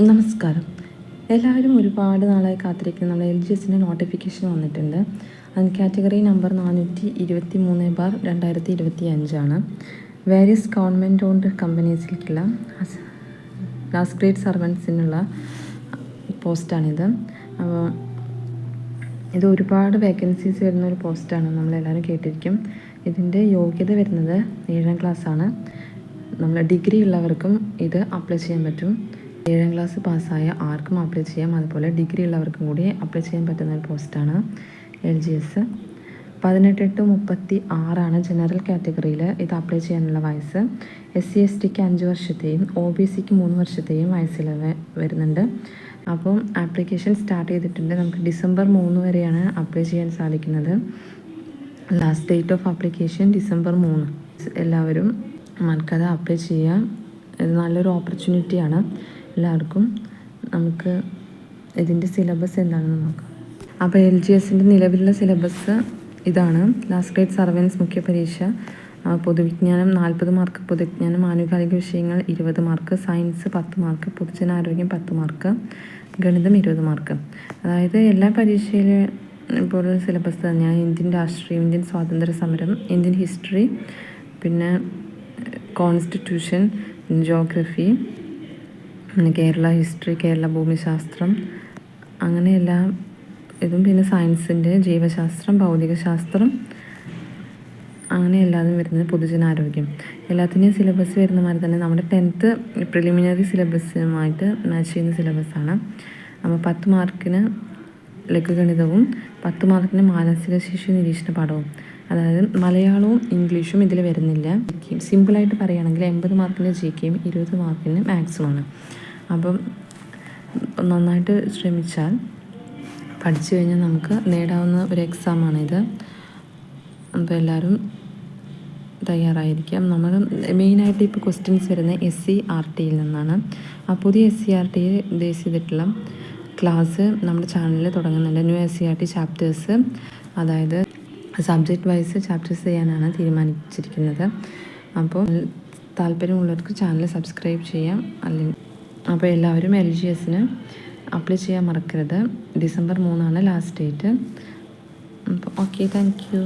നമസ്കാരം. എല്ലാവരും ഒരുപാട് നാളായി കാത്തിരിക്കുന്ന നമ്മുടെ LGSൻ്റെ നോട്ടിഫിക്കേഷൻ വന്നിട്ടുണ്ട്. അതിന് category number 423/2025 various government owned കമ്പനീസിലേക്കുള്ള ലാസ്റ്റ് ഗ്രേഡ് സർവൻസിനുള്ള പോസ്റ്റാണിത്. അപ്പോൾ ഇത് ഒരുപാട് വേക്കൻസീസ് വരുന്ന ഒരു പോസ്റ്റാണ്, നമ്മളെല്ലാവരും കേട്ടിരിക്കും. ഇതിൻ്റെ യോഗ്യത വരുന്നത് 7ാം ക്ലാസ്സാണ്. നമ്മൾ ഡിഗ്രി ഉള്ളവർക്കും ഇത് അപ്ലൈ ചെയ്യാൻ പറ്റും. 7ാം ക്ലാസ് പാസ്സായ ആർക്കും അപ്ലൈ ചെയ്യാം. അതുപോലെ ഡിഗ്രി ഉള്ളവർക്കും കൂടി അപ്ലൈ ചെയ്യാൻ പറ്റുന്ന ഒരു പോസ്റ്റാണ് LGS. 18 to 36 ജനറൽ കാറ്റഗറിയിൽ ഇത് അപ്ലൈ ചെയ്യാനുള്ള വയസ്സ്. SC/STക്ക് 5 വർഷത്തെയും OBCക്ക് 3 വർഷത്തെയും വയസ്സിളവ് വരുന്നുണ്ട്. അപ്പം ആപ്ലിക്കേഷൻ സ്റ്റാർട്ട് ചെയ്തിട്ടുണ്ട്. നമുക്ക് ഡിസംബർ 3 വരെയാണ് അപ്ലൈ ചെയ്യാൻ സാധിക്കുന്നത്. Last date of application December 3. എല്ലാവരും മറക്കാതെ അപ്ലൈ ചെയ്യാം. ഇത് നല്ലൊരു ഓപ്പർച്യൂണിറ്റിയാണ് എല്ലാവർക്കും. നമുക്ക് ഇതിൻ്റെ സിലബസ് എന്താണെന്ന് നോക്കാം. അപ്പോൾ LGSൻ്റെ നിലവിലുള്ള സിലബസ് ഇതാണ്. ലാസ്റ്റ് ഗ്രേഡ് സർവൻസ് മുഖ്യ പരീക്ഷ പൊതുവിജ്ഞാനം 40 മാർക്ക്, പൊതുവിജ്ഞാനം ആനുകാലിക വിഷയങ്ങൾ 20 മാർക്ക്, സയൻസ് 10 മാർക്ക്, പൊതുജനാരോഗ്യം 10 മാർക്ക്, ഗണിതം 20 മാർക്ക്. അതായത് എല്ലാ പരീക്ഷയിലും ഇപ്പോൾ സിലബസ് തന്നെയാണ്. ഇന്ത്യൻ രാഷ്ട്രീയം, ഇന്ത്യൻ സ്വാതന്ത്ര്യ സമരം, ഇന്ത്യൻ ഹിസ്റ്ററി, പിന്നെ constitution, geography, Kerala history, Kerala ഭൂമിശാസ്ത്രം, അങ്ങനെ എല്ലാ ഇതും, പിന്നെ സയൻസിൻ്റെ ജീവശാസ്ത്രം, ഭൗതികശാസ്ത്രം, അങ്ങനെ എല്ലാതും വരുന്നത്. പൊതുജനാരോഗ്യം എല്ലാത്തിൻ്റെയും സിലബസ് വരുന്ന മാതിരി തന്നെ നമ്മുടെ 10th പ്രിലിമിനറി സിലബസുമായിട്ട് മാച്ച് ചെയ്യുന്ന സിലബസാണ്. അപ്പോൾ 10 മാർക്കിന് ലഘുഗണിതവും 10 മാർക്കിന് മാനസിക ശേഷി നിരീക്ഷണ പാഠവും. അതായത് മലയാളവും ഇംഗ്ലീഷും ഇതിൽ വരുന്നില്ല. സിമ്പിളായിട്ട് പറയുകയാണെങ്കിൽ 80 മാർക്കിന് GKയും 20 മാർക്കിന് മാത്സുമാണ്. അപ്പം നന്നായിട്ട് ശ്രമിച്ചാൽ പഠിച്ചു കഴിഞ്ഞാൽ നമുക്ക് നേടാവുന്ന ഒരു എക്സാമാണിത്. അപ്പോൾ എല്ലാവരും തയ്യാറായിരിക്കാം. നമ്മൾ മെയിനായിട്ട് ഇപ്പോൾ ക്വസ്റ്റ്യൻസ് വരുന്നത് SCERTയിൽ നിന്നാണ്. ആ പുതിയ SCERT ബേസ് ചെയ്തിട്ടുള്ള ക്ലാസ് നമ്മുടെ ചാനലിൽ തുടങ്ങുന്നുണ്ട്. ന്യൂ SCERT ചാപ്റ്റേഴ്സ്, അതായത് സബ്ജക്റ്റ് വൈസ് ചാപ്റ്റേഴ്സ് ചെയ്യാനാണ് തീരുമാനിച്ചിരിക്കുന്നത്. അപ്പോൾ താല്പര്യമുള്ളവർക്ക് ചാനൽ സബ്സ്ക്രൈബ് ചെയ്യാം. അല്ലെങ്കിൽ അപ്പോൾ എല്ലാവരും LGSന് അപ്ലൈ ചെയ്യാൻ മറക്കരുത്. December 3 last date. അപ്പോൾ ഓക്കെ, താങ്ക് യു.